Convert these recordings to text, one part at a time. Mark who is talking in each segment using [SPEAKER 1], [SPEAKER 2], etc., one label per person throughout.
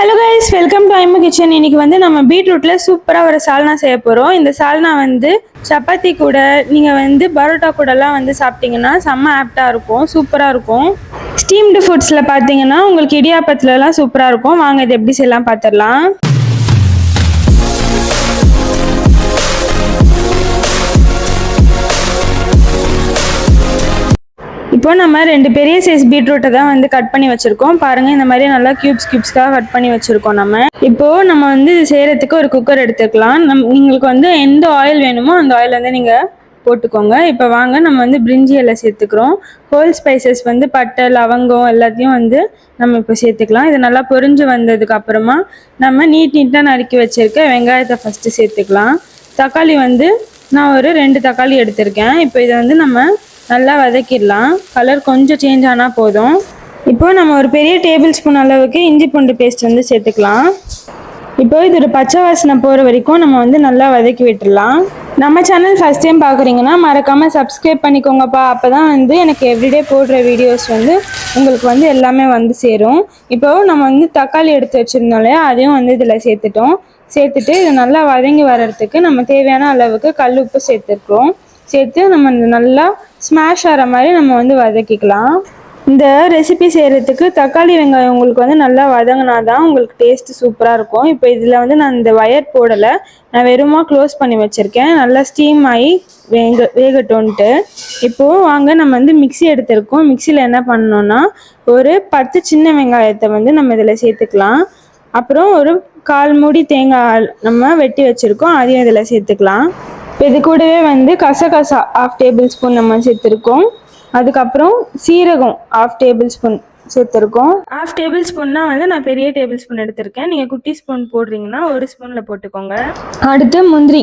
[SPEAKER 1] Hello guys, welcome to Aimu kitchen. இன்னைக்கு வந்து நம்ம பீட்ரூட்ல சூப்பராக ஒரு சால்னா செய்ய போகிறோம். இந்த சால்னா வந்து சப்பாத்தி கூட நீங்கள் வந்து பரோட்டா கூடலாம் வந்து சாப்பிட்டீங்கன்னா செம்ம ஆப்டாக இருக்கும், சூப்பராக இருக்கும். ஸ்டீம்டு ஃபுட்ஸில் பார்த்தீங்கன்னா உங்களுக்கு இடியாப்பத்துலலாம் சூப்பராக இருக்கும். வாங்க இது எப்படி செய்யலாம் பார்த்துடலாம். இப்போ நம்ம 2 பெரிய சைஸ் பீட்ரூட்டை தான் வந்து கட் பண்ணி வச்சுருக்கோம். பாருங்கள், இந்த மாதிரி நல்லா கியூப்ஸ்க்காக கட் பண்ணி வச்சுருக்கோம். இப்போது நம்ம வந்து இது செய்கிறதுக்கு ஒரு குக்கர் எடுத்துக்கலாம். உங்களுக்கு வந்து எந்த ஆயில் வேணுமோ அந்த ஆயில் வந்து நீங்கள் போட்டுக்கோங்க. இப்போ வாங்க நம்ம வந்து பிரிஞ்சி எல்லாம் சேர்த்துக்கிறோம். ஹோல் ஸ்பைசஸ் வந்து பட்டை, லவங்கம் எல்லாத்தையும் வந்து நம்ம இப்போ சேர்த்துக்கலாம். இது நல்லா பொரிஞ்சு வந்ததுக்கு அப்புறமா நம்ம நீட்டாக நறுக்கி வச்சுருக்க வெங்காயத்தை ஃபஸ்ட்டு சேர்த்துக்கலாம். தக்காளி வந்து நான் ஒரு 2 தக்காளி எடுத்திருக்கேன். இப்போ இதை வந்து நம்ம நல்லா வதக்கிடலாம். கலர் கொஞ்சம் சேஞ்ச் ஆனால் போதும். இப்போ நம்ம ஒரு பெரிய டேபிள் ஸ்பூன் அளவுக்கு இஞ்சி பூண்டு பேஸ்ட் வந்து சேர்த்துக்கலாம். இப்போ இது ஒரு பச்சை வாசனை போகிற வரைக்கும் நம்ம வந்து நல்லா வதக்கி விட்டுடலாம். நம்ம சேனல் ஃபஸ்ட் டைம் பார்க்குறீங்கன்னா மறக்காமல் சப்ஸ்கிரைப் பண்ணிக்கோங்கப்பா. அப்போ தான் வந்து எனக்கு எவ்ரிடே போடுற வீடியோஸ் வந்து உங்களுக்கு வந்து எல்லாமே வந்து சேரும். இப்போது நம்ம வந்து தக்காளி எடுத்து வச்சுருந்தோம் இல்லையா, அதையும் வந்து இதில் சேர்த்துட்டு இது நல்லா வதங்கி வர்றதுக்கு நம்ம தேவையான அளவுக்கு கல் உப்பு சேர்த்து நம்ம நல்லா ஸ்மாஷ் ஆகிற மாதிரி நம்ம வந்து வதக்கிக்கலாம். இந்த ரெசிபி செய்கிறதுக்கு தக்காளி வெங்காயம் உங்களுக்கு வந்து நல்லா வதங்கினா தான் உங்களுக்கு டேஸ்ட்டு சூப்பராக இருக்கும். இப்போ இதில் வந்து நான் இந்த வயர் போடலை, நான் வெறுமா க்ளோஸ் பண்ணி வச்சுருக்கேன். நல்லா ஸ்டீம் ஆகி வேகட்டோன்ட்டு. இப்போது வாங்க நம்ம வந்து மிக்ஸி எடுத்திருக்கோம். மிக்சியில் என்ன பண்ணணுன்னா ஒரு 10 சின்ன வெங்காயத்தை வந்து நம்ம இதில் சேர்த்துக்கலாம். அப்புறம் ஒரு 1/4 மூடி தேங்காய் நம்ம வெட்டி வச்சுருக்கோம், அதையும் இதில் சேர்த்துக்கலாம். இப்போ இது கூடவே வந்து கசகசா 1/2 டேபிள் ஸ்பூன் நம்ம சேர்த்துருக்கோம். அதுக்கப்புறம் சீரகம் 1/2 டேபிள் ஸ்பூன் சேர்த்துருக்கோம். 1/2 டேபிள் ஸ்பூன்னா வந்து நான் பெரிய டேபிள் ஸ்பூன் எடுத்திருக்கேன். நீங்கள் குட்டி ஸ்பூன் போடுறீங்கன்னா 1 ஸ்பூனில் போட்டுக்கோங்க. அடுத்து முந்திரி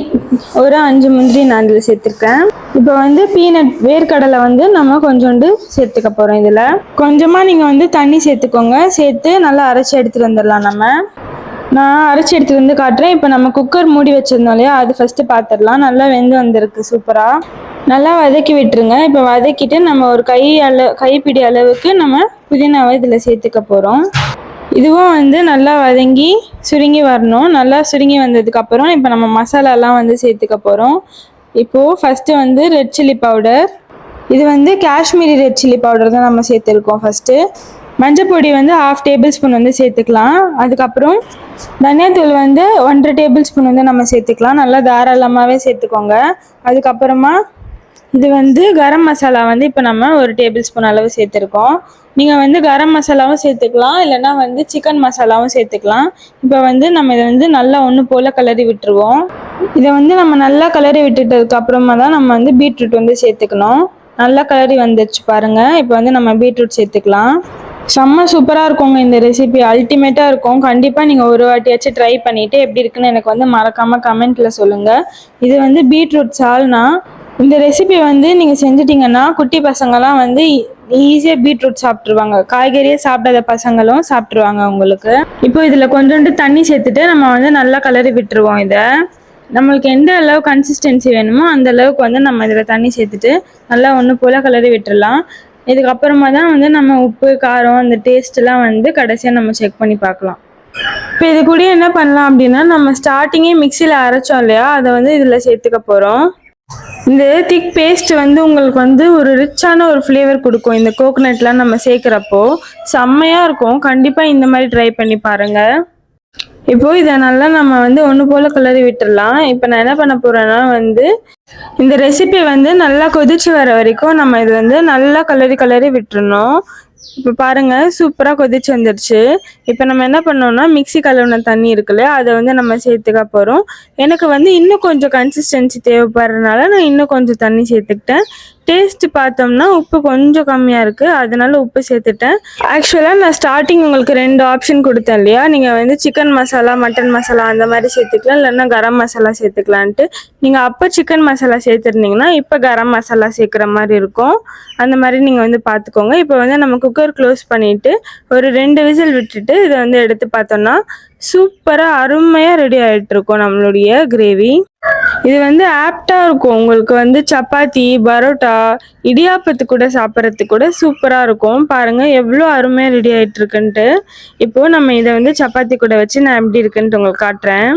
[SPEAKER 1] ஒரு 5 முந்திரி நான் இதில் சேர்த்துருக்கேன். இப்போ வந்து பீனட் வேர்க்கடலை வந்து நம்ம கொஞ்சோண்டு சேர்த்துக்க போகிறோம். இதில் கொஞ்சமாக நீங்கள் வந்து தண்ணி சேர்த்துக்கோங்க. சேர்த்து நல்லா அரைச்சி எடுத்துகிட்டு வந்துடலாம். நான் அரைச்சி எடுத்துகிட்டு வந்து காட்டுறேன். இப்போ நம்ம குக்கர் மூடி வச்சுருந்தோம் இல்லையா, அது ஃபஸ்ட்டு பார்த்துடலாம். நல்லா வெந்து வந்திருக்கு சூப்பராக. நல்லா வதக்கி விட்டுருங்க. இப்போ வதக்கிட்டு நம்ம ஒரு கைப்பிடி அளவுக்கு நம்ம புதினாவை இதில் சேர்த்துக்க போகிறோம். இதுவும் வந்து நல்லா வதங்கி சுருங்கி வரணும். நல்லா சுருங்கி வந்ததுக்கப்புறம் இப்போ நம்ம மசாலாலாம் வந்து சேர்த்துக்க போகிறோம். இப்போது ஃபஸ்ட்டு வந்து ரெட் சில்லி பவுடர், இது வந்து காஷ்மீரி ரெட் சில்லி பவுடர் தான் நம்ம சேர்த்துருக்கோம். ஃபஸ்ட்டு மஞ்சள் பொடி வந்து 1/2 டேபிள் ஸ்பூன் வந்து சேர்த்துக்கலாம். அதுக்கப்புறம் தனியாத்தூள் வந்து 1/2 டேபிள் ஸ்பூன் வந்து நம்ம சேர்த்துக்கலாம். நல்லா தாராளமாகவே சேர்த்துக்கோங்க. அதுக்கப்புறமா இது வந்து கரம் மசாலா வந்து இப்போ நம்ம 1 டேபிள் ஸ்பூன் அளவு சேர்த்துருக்கோம். நீங்கள் வந்து கரம் மசாலாவும் சேர்த்துக்கலாம், இல்லைனா வந்து சிக்கன் மசாலாவும் சேர்த்துக்கலாம். இப்போ வந்து நம்ம இதை வந்து நல்லா ஒன்று போல் கிளறி விட்டுருவோம். இதை வந்து நம்ம நல்லா கிளறி விட்டுட்டதுக்கப்புறமா தான் நம்ம வந்து பீட்ரூட் வந்து சேர்த்துக்கணும். நல்லா கிளறி வந்துடுச்சு பாருங்கள். இப்போ வந்து நம்ம பீட்ரூட் சேர்த்துக்கலாம். செம்ம சூப்பராக இருக்குங்க இந்த ரெசிபி, அல்டிமேட்டாக இருக்கும். கண்டிப்பாக நீங்கள் ஒரு வாட்டியாச்சும் ட்ரை பண்ணிவிட்டு எப்படி இருக்குன்னு எனக்கு வந்து மறக்காமல் கமெண்ட்டில் சொல்லுங்கள். இது வந்து பீட்ரூட் சால்னா. இந்த ரெசிபி வந்து நீங்கள் செஞ்சிட்டிங்கன்னா குட்டி பசங்கள்லாம் வந்து ஈஸியாக பீட்ரூட் சாப்பிட்ருவாங்க. காய்கறியே சாப்பிடாத பசங்களும் சாப்பிட்ருவாங்க உங்களுக்கு. இப்போ இதில் கொஞ்சோண்டு தண்ணி சேர்த்துட்டு நம்ம வந்து நல்லா கிளறி விட்டுருவோம். இதை நம்மளுக்கு எந்த அளவு கன்சிஸ்டன்சி வேணுமோ அந்த அளவுக்கு வந்து நம்ம இதில் தண்ணி சேர்த்துட்டு நல்லா ஒன்று போல் கிளறி விட்டுடலாம். இதுக்கப்புறமா தான் வந்து நம்ம உப்பு, காரம், அந்த டேஸ்ட்லாம் வந்து கடைசியாக நம்ம செக் பண்ணி பார்க்கலாம். இப்போ இது கூட என்ன பண்ணலாம் அப்படின்னா, நம்ம ஸ்டார்டிங்கே மிக்சியில் அரைச்சோம் இல்லையா, அதை வந்து இதில் சேர்த்துக்க போகிறோம். இந்த திக் பேஸ்ட் வந்து உங்களுக்கு வந்து ஒரு ரிச்சான ஒரு ஃப்ளேவர் கொடுக்கும். இந்த கோகோனட்லாம் நம்ம சேர்க்குறப்போ செம்மையாக இருக்கும். கண்டிப்பாக இந்த மாதிரி ட்ரை பண்ணி பாருங்கள். இப்போது இதை நல்லா நம்ம வந்து ஒன்று போல் கிளறி விட்டுடலாம். இப்போ நான் என்ன பண்ண போகிறேன்னா வந்து இந்த ரெசிபி வந்து நல்லா கொதிச்சு வர வரைக்கும் நம்ம இது வந்து நல்லா கிளறி விட்டுறணும். இப்போ பாருங்கள், சூப்பராக கொதிச்சு வந்துடுச்சு. இப்போ நம்ம என்ன பண்ணோம்னா மிக்ஸி கழுவின தண்ணி இருக்குல்ல, அதை வந்து நம்ம சேர்த்துக்க போகிறோம். எனக்கு வந்து இன்னும் கொஞ்சம் கன்சிஸ்டன்சி தேவைப்படுறதுனால நான் இன்னும் கொஞ்சம் தண்ணி சேர்த்துக்கிட்டேன். டேஸ்ட்டு பார்த்தோம்னா உப்பு கொஞ்சம் கம்மியாக இருக்குது, அதனால உப்பு சேர்த்துட்டேன். ஆக்சுவலாக நான் ஸ்டார்டிங் உங்களுக்கு 2 ஆப்ஷன் கொடுத்தேன் இல்லையா, நீங்கள் வந்து சிக்கன் மசாலா, மட்டன் மசாலா அந்த மாதிரி சேர்த்துக்கலாம், இல்லைன்னா கரம் மசாலா சேர்த்துக்கலான்ட்டு. நீங்கள் அப்போ சிக்கன் மசாலா சேர்த்துருந்தீங்கன்னா இப்போ கரம் மசாலா சேர்க்குற மாதிரி இருக்கும். அந்த மாதிரி நீங்கள் வந்து பார்த்துக்கோங்க. இப்போ வந்து நம்ம குக்கர் க்ளோஸ் பண்ணிவிட்டு ஒரு 2 விசில் விட்டுட்டு இதை வந்து எடுத்து பார்த்தோம்னா சூப்பராக அருமையாக ரெடி ஆகிட்டு இருக்கும் நம்மளுடைய கிரேவி. இது வந்து ஆப்டாக இருக்கும் உங்களுக்கு வந்து சப்பாத்தி, பரோட்டா, இடியாப்பத்து கூட சாப்பிட்றதுக்கு கூட சூப்பராக இருக்கும். பாருங்கள் எவ்வளோ அருமையாக ரெடி ஆகிட்டு இருக்குன்ட்டு. இப்போது நம்ம இதை வந்து சப்பாத்தி கூட வச்சு நான் எப்படி இருக்குன்ட்டு உங்களுக்கு காட்டுறேன்.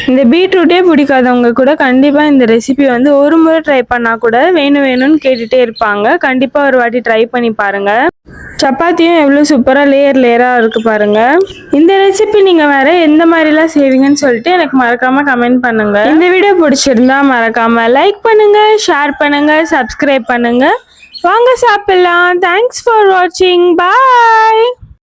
[SPEAKER 1] இந்த பீட்ரூட்டே பிடிக்காதவங்க கூட கண்டிப்பாக இந்த ரெசிபி வந்து ஒரு முறை ட்ரை பண்ணால் கூட வேணும்னு கேட்டுகிட்டே இருப்பாங்க. கண்டிப்பாக ஒரு வாட்டி ட்ரை பண்ணி பாருங்கள். சப்பாத்தியும் எவ்வளோ சூப்பராக லேயராக இருக்குது பாருங்கள். இந்த ரெசிபி நீங்கள் வேறு எந்த மாதிரிலாம் செய்வீங்கன்னு சொல்லிட்டு எனக்கு மறக்காமல் கமெண்ட் பண்ணுங்கள். இந்த வீடியோ பிடிச்சிருந்தா மறக்காமல் லைக் பண்ணுங்கள், ஷேர் பண்ணுங்கள், சப்ஸ்கிரைப் பண்ணுங்கள். வாங்க சாப்பிடலாம். தேங்க்ஸ் ஃபார் வாட்சிங். பாய்.